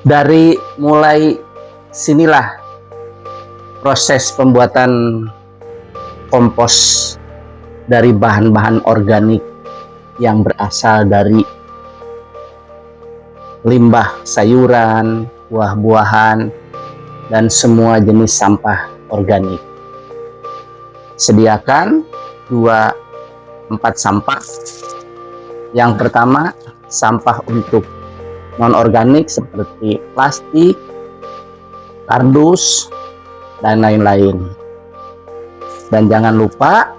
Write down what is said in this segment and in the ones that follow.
Dari mulai sinilah proses pembuatan kompos dari bahan-bahan organik yang berasal dari limbah sayuran, buah-buahan, dan semua jenis sampah organik. Sediakan 4 sampah. Yang pertama, sampah untuk non-organik seperti plastik, kardus, dan lain-lain. Dan jangan lupa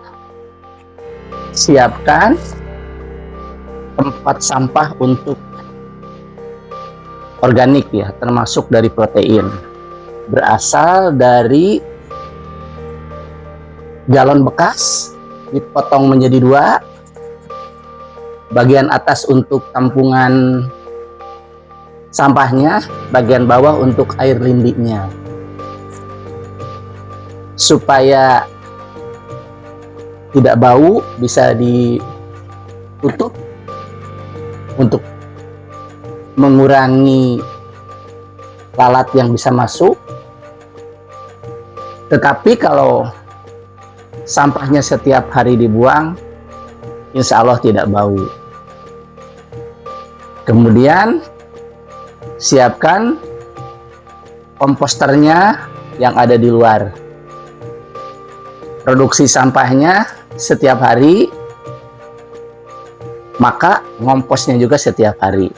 siapkan tempat sampah untuk organik ya, termasuk dari protein. Berasal dari galon bekas, dipotong menjadi 2. Bagian atas untuk tampungan sampahnya, bagian bawah untuk air lindinya. Supaya tidak bau, bisa ditutup untuk mengurangi lalat yang bisa masuk. Tetapi kalau sampahnya setiap hari dibuang, insya Allah tidak bau. Kemudian siapkan komposternya yang ada di luar. Produksi sampahnya setiap hari, maka ngomposnya juga setiap hari.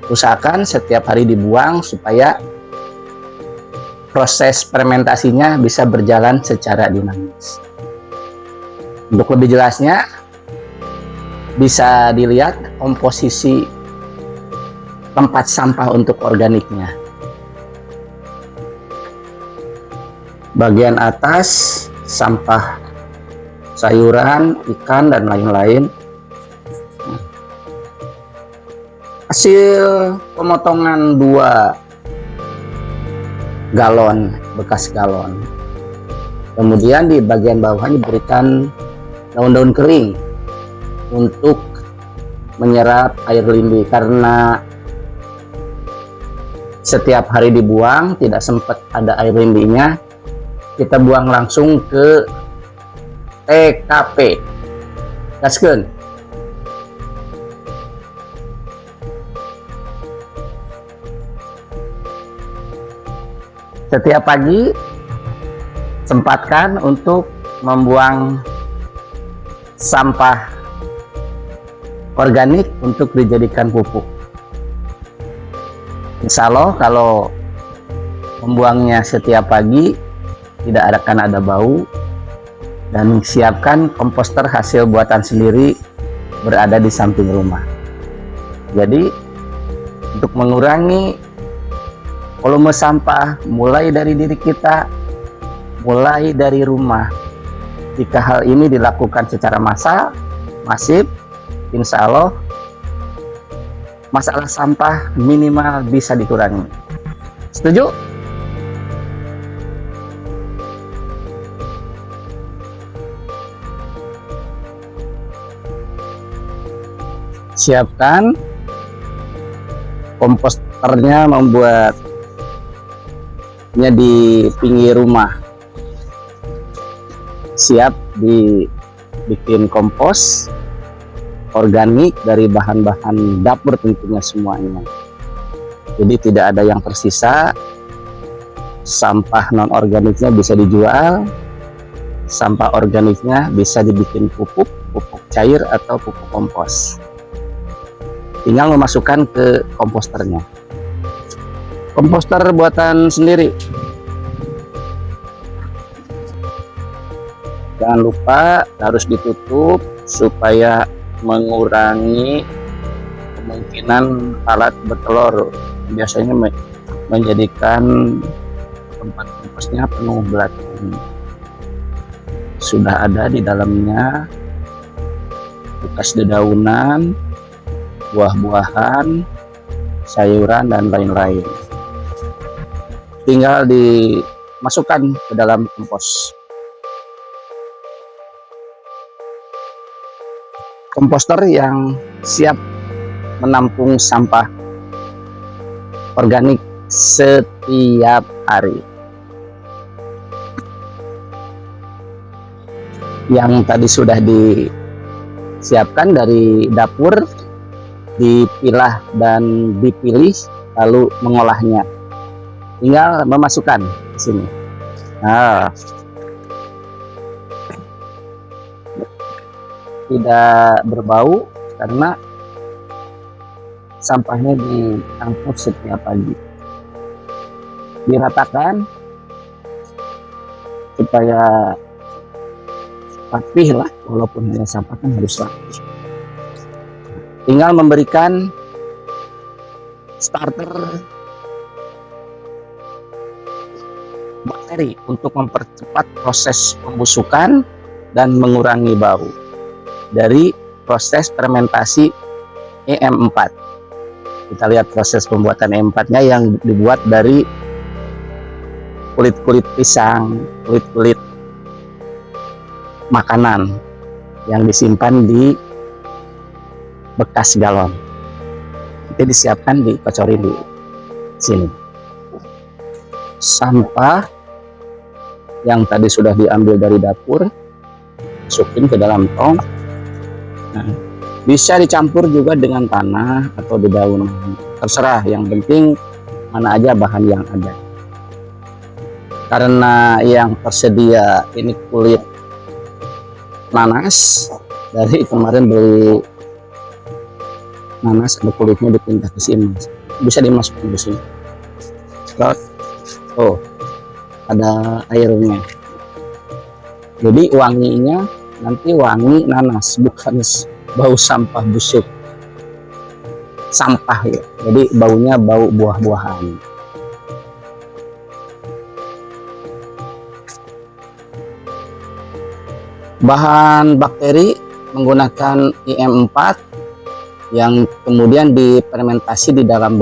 Usahakan setiap hari dibuang supaya proses fermentasinya bisa berjalan secara dinamis. Untuk lebih jelasnya, bisa dilihat komposisi tempat sampah untuk organiknya. Bagian atas sampah sayuran, ikan, dan lain-lain. Hasil pemotongan 2 galon, bekas galon. Kemudian di bagian bawah diberikan daun-daun kering untuk menyerap air lindi, karena setiap hari dibuang, tidak sempat ada air lindinya, kita buang langsung ke TKP. Gaskeun. Setiap pagi sempatkan untuk membuang sampah organik untuk dijadikan pupuk. Insya Allah kalau membuangnya setiap pagi tidak akan ada bau. Dan siapkan komposter hasil buatan sendiri berada di samping rumah. Jadi untuk mengurangi volume sampah mulai dari diri kita, mulai dari rumah, jika hal ini dilakukan secara masif, insya Allah masalah sampah minimal bisa dikurangi. Setuju? Siapkan komposternya, membuatnya di pinggir rumah. Siap dibikin kompos organik dari bahan-bahan dapur tentunya semuanya. Jadi tidak ada yang tersisa. Sampah non organiknya bisa dijual, sampah organiknya bisa dibikin pupuk cair atau pupuk kompos. Tinggal memasukkan ke komposternya. Komposter buatan sendiri. Jangan lupa harus ditutup supaya mengurangi kemungkinan lalat bertelur. Biasanya menjadikan tempat komposnya penuh belatung. Sudah ada di dalamnya bekas dedaunan, buah-buahan, sayuran, dan lain-lain. Tinggal dimasukkan ke dalam kompos. Komposter yang siap menampung sampah organik setiap hari. Yang tadi sudah disiapkan dari dapur, dipilah dan dipilih, lalu mengolahnya. Tinggal memasukkan di sini. Nah, tidak berbau karena sampahnya diangkut setiap pagi. Diratakan supaya rapih lah, walaupun hanya sampah kan harus rapih. Tinggal memberikan starter bakteri untuk mempercepat proses pembusukan dan mengurangi bau dari proses fermentasi EM4. Kita lihat proses pembuatan EM4-nya yang dibuat dari kulit-kulit pisang, kulit-kulit makanan yang disimpan di bekas galon. Itu disiapkan, dikocorin di sini. Sampah yang tadi sudah diambil dari dapur masukin ke dalam tong. Nah, bisa dicampur juga dengan tanah atau dedaunan, terserah, yang penting mana aja bahan yang ada. Karena yang tersedia ini kulit nanas, dari kemarin beli nanas, ada kulitnya dipindah ke sini, bisa dimasukkan ke sini. Oh, ada airnya, jadi wanginya nanti wangi nanas, bukan bau sampah busuk sampah ya, jadi baunya bau buah-buahan. Bahan bakteri menggunakan IM4 yang kemudian difermentasi di dalam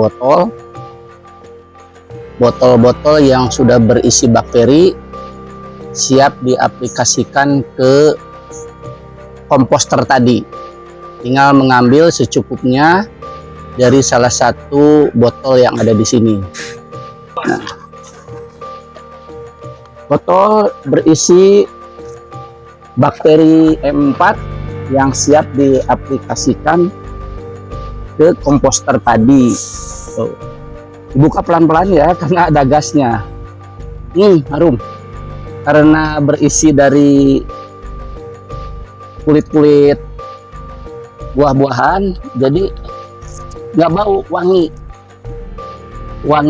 botol-botol yang sudah berisi bakteri, siap diaplikasikan ke komposter tadi. Tinggal mengambil secukupnya dari salah satu botol yang ada di sini. Nah, botol berisi bakteri M4 yang siap diaplikasikan ke komposter tadi. Dibuka pelan-pelan ya, karena ada gasnya. Harum. Karena berisi dari kulit-kulit buah-buahan, jadi nggak bau, wangi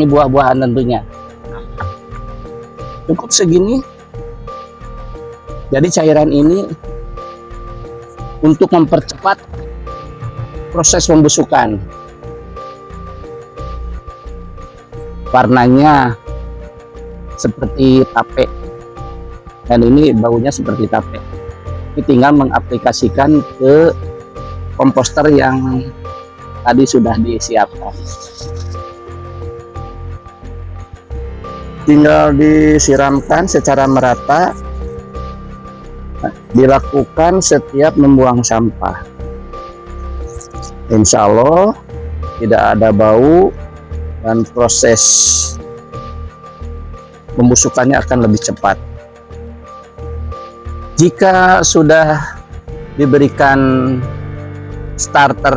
buah-buahan tentunya. Cukup segini. Jadi cairan ini untuk mempercepat proses pembusukan. Warnanya seperti tape, dan ini baunya seperti tape. Ini tinggal mengaplikasikan ke komposter yang tadi sudah disiapkan. Tinggal disiramkan secara merata. Dilakukan setiap membuang sampah. Insya Allah tidak ada bau dan proses pembusukannya akan lebih cepat. Jika sudah diberikan starter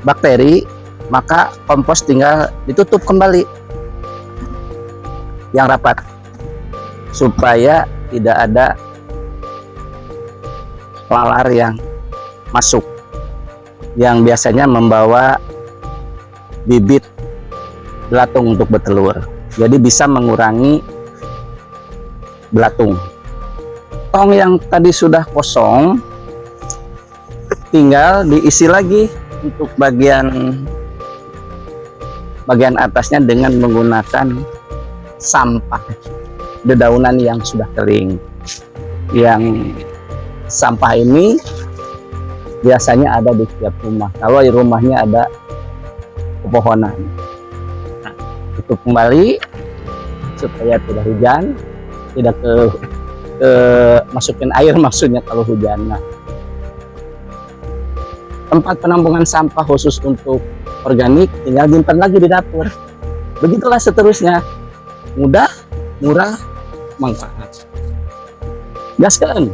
bakteri, maka kompos tinggal ditutup kembali yang rapat supaya tidak ada lalar yang masuk, yang biasanya membawa bibit belatung untuk bertelur. Jadi bisa mengurangi belatung. Tong yang tadi sudah kosong tinggal diisi lagi untuk bagian atasnya dengan menggunakan sampah dedaunan yang sudah kering. Yang sampah ini biasanya ada di setiap rumah. Kalau di rumahnya ada pepohonan, tutup kembali supaya tidak hujan, tidak masukin air maksudnya kalau hujan. Nah, tempat penampungan sampah khusus untuk organik tinggal simpan lagi di dapur. Begitulah seterusnya. Mudah, murah, manfaat. Gaskan.